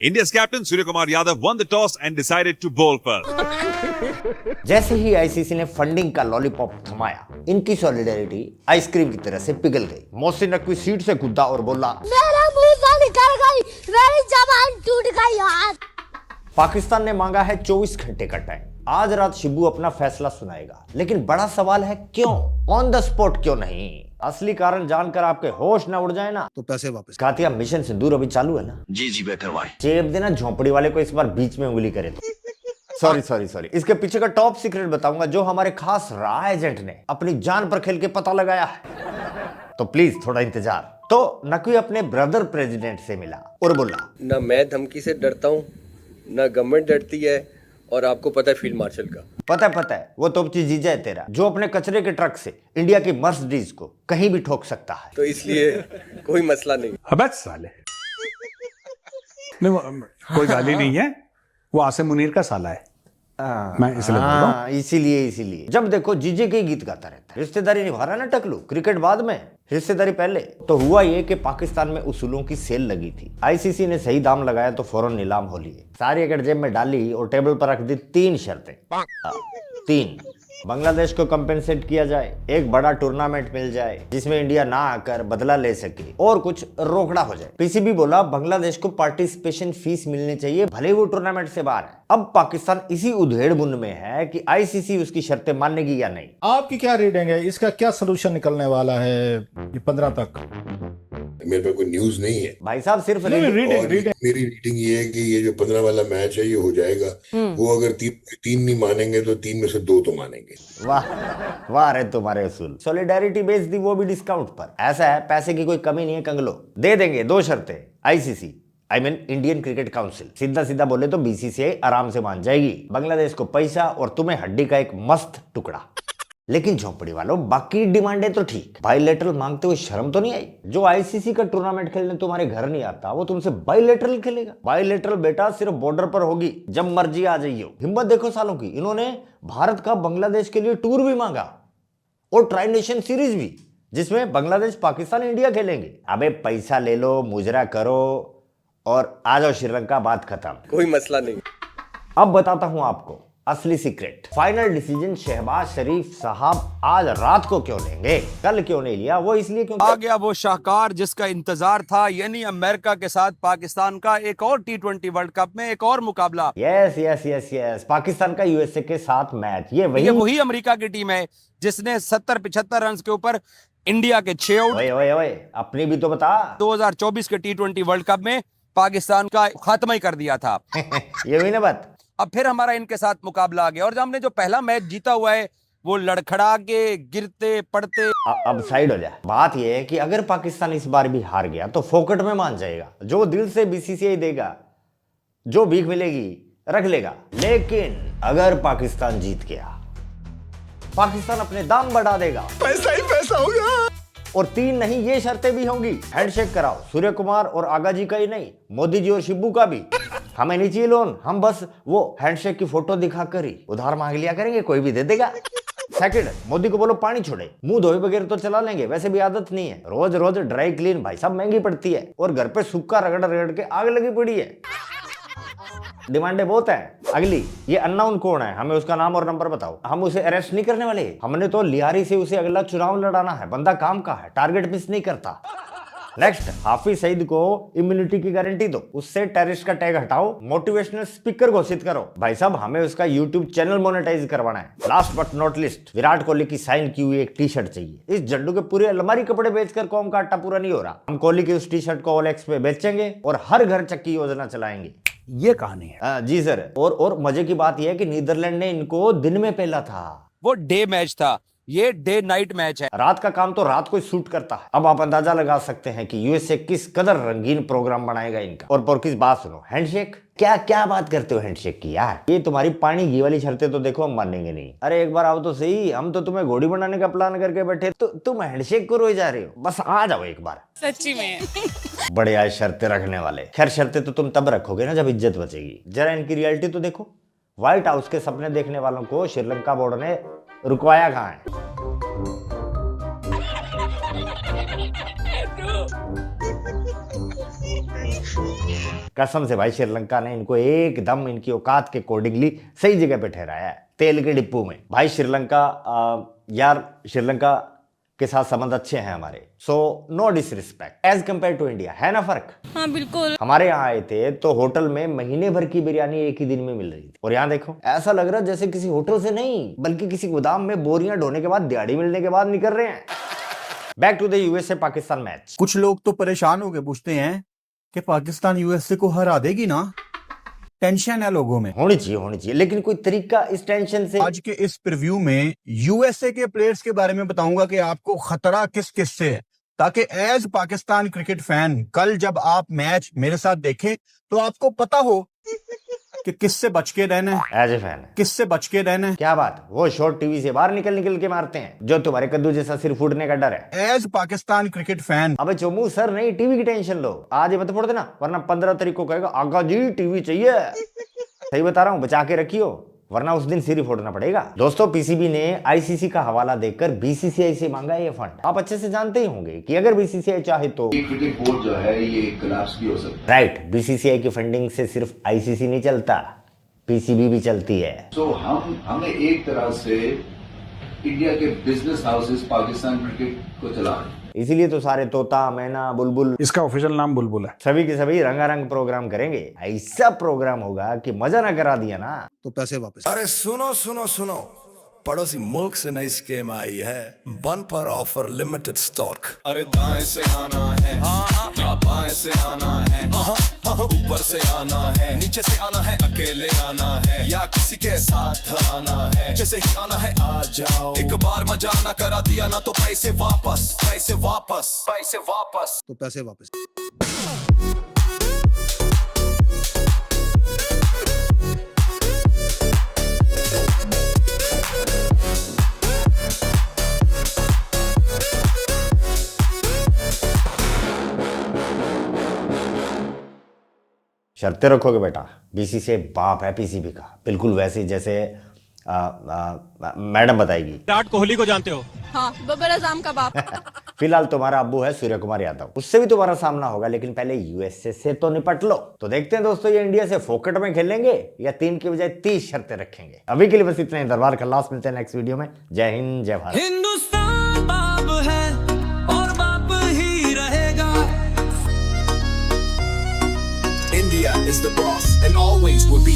India's captain Surya Kumar Yadav won the toss and decided to bowl first. जैसे ही ICC ने funding का lollipop थमाया, इनकी solidarity ice cream की तरह से पिघल गई। मोहसिन नकवी सीट से कूदा और बोला, मेरा मुंह से निकल गई, मेरी जबान टूट गई यार। पाकिस्तान ने मांगा है 24 घंटे का टाइम। आज रात शिबू अपना फैसला सुनाएगा, लेकिन बड़ा सवाल है क्यों? ऑन द स्पॉट क्यों नहीं? असली कारण जानकर आपके होश न उड़ जाए ना तो पैसे वापस। कातिया मिशन सिंदूर अभी चालू है ना? जी बेहतर भाई। चेप देना झोंपड़ी वाले को, इस बार बीच में उंगली करे। सॉरी इसके पीछे का टॉप सीक्रेट बताऊंगा, जो हमारे खास रॉ एजेंट ने अपनी जान पर खेल के पता लगाया है। तो प्लीज थोड़ा इंतजार। तो नकवी अपने ब्रदर प्रेसिडेंट से मिला और बोला, ना मैं धमकी से डरता हूँ, ना गवर्नमेंट डरती है, और आपको पता है फील्ड मार्शल का। पता है वो तोपची जीजा है तेरा, जो अपने कचरे के ट्रक से इंडिया की मर्सिडीज को कहीं भी ठोक सकता है। तो इसलिए कोई मसला नहीं। अबे साले नहीं, कोई गाली नहीं है, वो आसिम मुनीर का साला है। मैं इसलिए बोल रहा हूं। इसीलिए जब देखो जीजे के गीत गाता रहता है। रिश्तेदारी निभा रहा ना टकलू, क्रिकेट बाद में, रिश्तेदारी पहले। तो हुआ ये कि पाकिस्तान में उसूलों की सेल लगी थी। आईसीसी ने सही दाम लगाया तो फौरन नीलाम हो लिए। सारी अगर जेब में डाली और टेबल पर रख दी 3 शर्तें। 3, बांग्लादेश को कंपेंसेट किया जाए, एक बड़ा टूर्नामेंट मिल जाए जिसमें इंडिया ना आकर बदला ले सके, और कुछ रोकड़ा हो जाए। पीसीबी बोला बांग्लादेश को पार्टिसिपेशन फीस मिलनी चाहिए, भले वो टूर्नामेंट से बाहर है। अब पाकिस्तान इसी उधेड़-बुन में है कि आईसीसी उसकी शर्तें मानेगी या नहीं। आपकी क्या रीडिंग है? इसका क्या सोल्यूशन निकलने वाला है ये 15 तक? मेरे पास कोई न्यूज नहीं है भाई साहब, सिर्फ रीडिंग। मेरी रीडिंग ये है कि ये जो 15 वाला मैच है ये हो जाएगा। वो अगर तीन नहीं मानेंगे तो 3 में से 2 तो मानेंगे। वाह रे तुम्हारे उसूल। सॉलिडेरिटी बेच दी, वो भी डिस्काउंट पर। ऐसा है, पैसे की कोई कमी नहीं है, कंगलो दे देंगे। 2 शर्तें। आईसीसी इंडियन क्रिकेट काउंसिल सीधा बोले तो बीसीसीआई आराम से मान जाएगी। बांग्लादेश को पैसा और तुम्हें हड्डी का एक मस्त टुकड़ा। लेकिन झोंपड़ी वालों, बाकी डिमांडें तो ठीक, बाइलेटरल मांगते हुए शर्म तो नहीं आई? जो आईसीसी का टूर्नामेंट खेलने तुम्हारे घर नहीं आता, वो तुमसे बाइलेटरल खेलेगा? बाइलेटरल बेटा सिर्फ बॉर्डर पर होगी, जब मर्जी आ जाइए। हिम्मत देखो सालों की। इन्होंने भारत का बांग्लादेश के लिए टूर भी मांगा और ट्राई नेशन सीरीज भी, जिसमें बांग्लादेश, पाकिस्तान, इंडिया खेलेंगे। अबे पैसा ले लो, मुजरा करो और आ जाओ श्रीलंका, बात खत्म। कोई मसला नहीं। अब बताता हूं आपको असली सीक्रेट। फाइनल डिसीजन शहबाज शरीफ साहब आज रात को क्यों लेंगे, कल क्यों नहीं लिया? वो इसलिए क्यों आ गया वो शाहकार जिसका इंतजार था, यानी अमेरिका के साथ पाकिस्तान का एक और T20 वर्ल्ड कप में एक और मुकाबला। यस, पाकिस्तान का यूएसए के साथ मैच। ये वही अमेरिका की टीम है जिसने 70-75 रन के ऊपर इंडिया के 6 आउट। ओए, अपनी भी तो बता। 2024 के T20 वर्ल्ड कप में पाकिस्तान का खात्मा ही कर दिया था। ये हुई ना बात। अब फिर हमारा इनके साथ मुकाबला आ गया, और हमने जो पहला मैच जीता हुआ है वो लड़खड़ा के, गिरते पड़ते। अब साइड हो जाए। बात यह है कि अगर पाकिस्तान इस बार भी हार गया तो फोकट में मान जाएगा। जो दिल से बीसीसीआई देगा, जो भीख मिलेगी रख लेगा। लेकिन अगर पाकिस्तान जीत गया, पाकिस्तान अपने दाम बढ़ा देगा, पैसा ही पैसा होगा। और 3 नहीं, ये शर्तें भी होंगी। हैंडशेक कराओ, सूर्य कुमार और आगा जी का ही नहीं, मोदी जी और शिब्बू का भी। हमें नहीं चाहिए लोन, हम बस वो हैंडशेक की फोटो दिखाकर ही उधार मांग लिया करेंगे, कोई भी दे देगा। सेकंड, मोदी को बोलो पानी छोड़े, मुंह धोए बगैर तो चला लेंगे, वैसे भी आदत नहीं है। रोज ड्राई क्लीन भाई साहब महंगी पड़ती है, और घर पे सूखा रगड़ के आग लगी पड़ी है। डिमांडें बहुत है। अगली, ये अननोन कौन है, हमें उसका नाम और नंबर बताओ। हम उसे अरेस्ट नहीं करने वाले, हमने तो लियारी से उसे अगला चुनाव लड़ाना है। बंदा काम का है, टारगेट मिस नहीं करता। नेक्स्ट, हाफिज सईद को इम्यूनिटी की गारंटी दो, उससे टेररिस्ट का टैग हटाओ, मोटिवेशनल स्पीकर घोषित करो। भाई साहब, हमें उसका यूट्यूब चैनल मोनेटाइज करवाना है। Last but not list, Virat Kohli की साइन की हुई एक टी-शर्ट चाहिए। इस जड्डू के पूरे अलमारी कपड़े बेचकर कौम का आटा पूरा नहीं हो रहा। हम कोहली की उस टी-शर्ट को OLX पे बेचेंगे और हर घर चक्की योजना चलाएंगे। ये कहानी है। जी सर। और मजे की बात यह है कि नीदरलैंड ने इनको दिन में पहला था। वो डे मैच था, ये डे नाइट मैच है। रात का काम तो रात को सूट करता है। अब आप अंदाजा लगा सकते हैं कि यूएसए किस कदर रंगीन प्रोग्राम बनाएगा इनका। और किस बात सुनो, हैंडशेक, क्या बात करते हो हैंडशेक की यार? ये तुम्हारी पानी घी वाली शर्तें तो देखो हम मानेंगे नहीं। अरे एक बार आओ तो सही, हम तो तुम्हें घोड़ी बनाने का प्लान करके बैठे, तो तुम हैंडशेक को रोए जा रहे हो। बस आ जाओ एक बार, सच्ची में। बड़े आज शर्तें रखने वाले। खैर, शर्तें तो तुम तब रखोगे ना जब इज्जत बचेगी। जरा इनकी रियलिटी तो देखो। व्हाइट हाउस के सपने देखने वालों को श्रीलंका बोर्ड ने रुकवाया कहाँ है? कसम से भाई श्रीलंका ने इनको एकदम इनकी औकात के अकॉर्डिंगली सही जगह पे ठहराया है, तेल के डिब्बू में। भाई श्रीलंका यार श्रीलंका के साथ संबंध अच्छे हैं हमारे, so no disrespect as compare to India, है ना फर्क? हाँ बिल्कुल। हमारे यहाँ आए थे तो होटल में महीने भर की बिरयानी एक ही दिन में मिल रही थी, और यहाँ देखो ऐसा लग रहा है जैसे किसी होटल से नहीं बल्कि किसी गोदाम में बोरियां ढोने के बाद दिहाड़ी मिलने के बाद निकल रहे हैं। Back to the USA Pakistan match. कुछ लोग तो परेशान होकर पूछते हैं कि पाकिस्तान यूएसए को हरा देगी ना, टेंशन है लोगों में। होनी चाहिए, लेकिन कोई तरीका इस टेंशन से। आज के इस प्रीव्यू में यूएसए के प्लेयर्स के बारे में बताऊंगा कि आपको खतरा किस किस से है, ताकि एज पाकिस्तान क्रिकेट फैन कल जब आप मैच मेरे साथ देखें तो आपको पता हो कि किससे बच के रहना है। एज ए फैन किससे बच के रहना है। क्या बात, वो शॉट टीवी से बाहर निकल के मारते हैं जो तुम्हारे कद्दू जैसा सिर फूटने का डर है। As Pakistan cricket fan. अबे चोमू सर नहीं, टीवी की टेंशन लो, आज ये मत फोड़ देना वरना 15 तारीख को कहेगा आगा जी टीवी चाहिए। सही बता रहा हूँ, बचा के रखियो वरना उस दिन सिर ही फोड़ना पड़ेगा। दोस्तों पीसीबी ने आईसीसी का हवाला देकर बीसीसीआई से मांगा ये फंड। आप अच्छे से जानते ही होंगे कि अगर बीसीसीआई चाहे तो क्रिकेट बोर्ड जो है ये कोलैप्स भी हो सकता है। राइट, बीसीसीआई की फंडिंग से सिर्फ आईसीसी नहीं चलता, पीसीबी भी चलती है। तो हमें एक तरह से इंडिया के बिजनेस हाउसेस पाकिस्तान क्रिकेट को चला रहे हैं। इसीलिए तो सारे तोता मैना बुलबुल, इसका ऑफिशियल नाम बुलबुल है, सभी के सभी रंगारंग प्रोग्राम करेंगे। ऐसा प्रोग्राम होगा कि मजा ना करा दिया ना तो पैसे वापस। अरे सुनो सुनो सुनो, पड़ोसी मुल्क से नई स्कीम आई है, वन पर ऑफर लिमिटेड स्टॉक। अरे दाएं से आना है, बाएं से आना है, ऊपर से आना है, नीचे से आना है, अकेले आना है या किसी के साथ आना है, जैसे ही आना है आ जाओ। एक बार मजा ना करा दिया ना तो पैसे वापस, पैसे वापस, पैसे वापस, तो पैसे वापस। शर्तें रखोगे बेटा, बीसीसीआई बाप है पीसीबी का, बिल्कुल वैसे जैसे मैडम बताएगी। विराट कोहली को जानते हो? हाँ, बाबर आजम का बाप। फिलहाल तुम्हारा अब्बू है सूर्य कुमार यादव, उससे भी तुम्हारा सामना होगा, लेकिन पहले यूएसए से तो निपट लो। तो देखते हैं दोस्तों ये इंडिया से फोकट में खेलेंगे या 3 की बजाय 30 शर्तें रखेंगे। अभी के लिए बस इतना ही, दरबार खल्लास, मिलते हैं नेक्स्ट वीडियो में। जय हिंद जय भारत। हिंदुस्तान बाप है और बाप ही रहेगा। India is the boss and always will be.